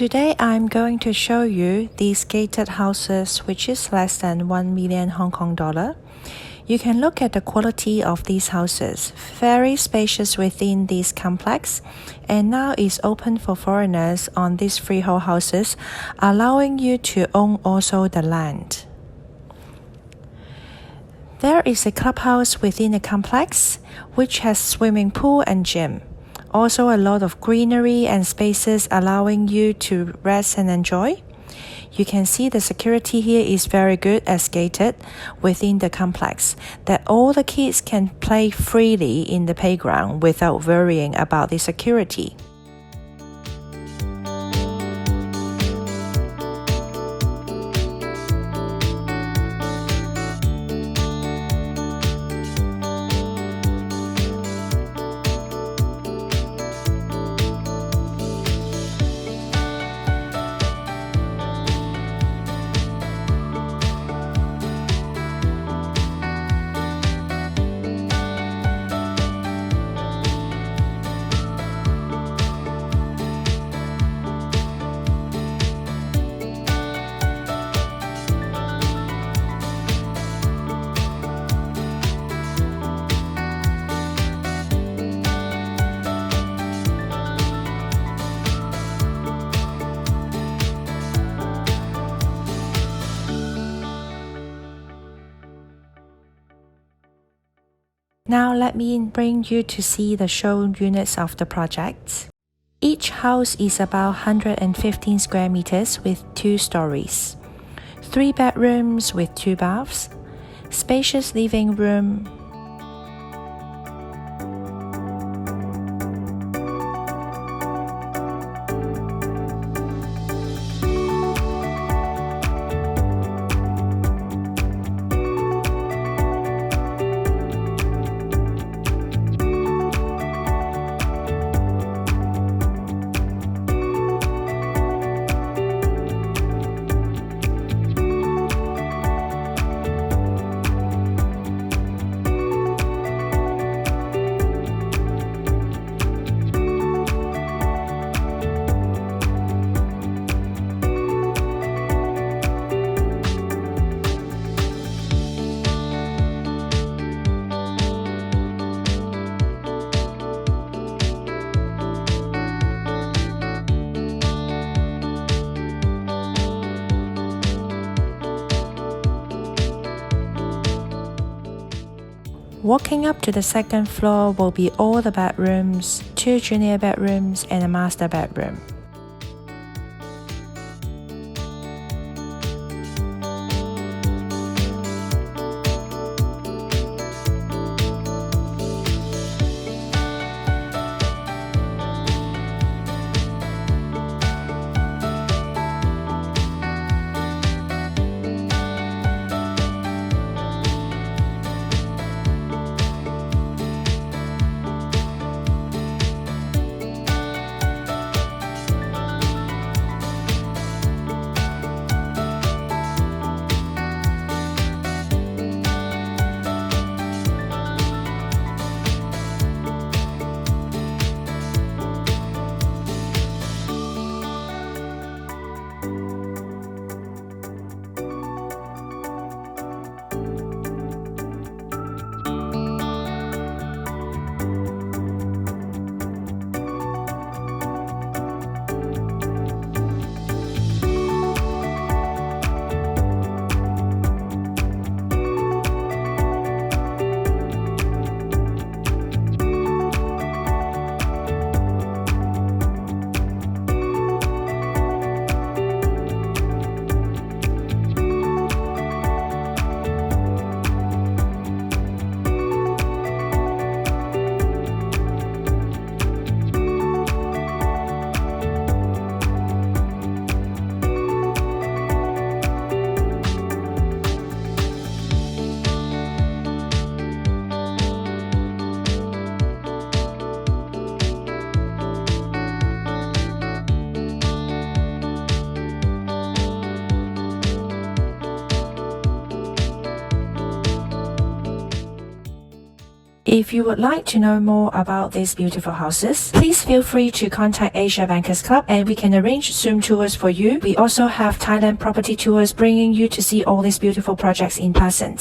Today I'm going to show you these gated houses which is less than 1 million Hong Kong dollar. You can look at the quality of these houses, very spacious within this complex, and now is open for foreigners on these freehold houses, allowing you to own also the land. There is a clubhouse within the complex, which has swimming pool and gym. Also a lot of greenery and spaces allowing you to rest and enjoy. You can see the security here is very good as gated within the complex, that all the kids can play freely in the playground without worrying about the security. Now let me bring you to see the show units of the project. Each house is about 115 square meters with 2 stories, 3 bedrooms with 2 baths, spacious living room, Walking up to the second floor will be all the bedrooms, 2 junior bedrooms and a master bedroom. If you would like to know more about these beautiful houses, please feel free to contact Asia Bankers Club and we can arrange Zoom tours for you. We also have Thailand property tours bringing you to see all these beautiful projects in person.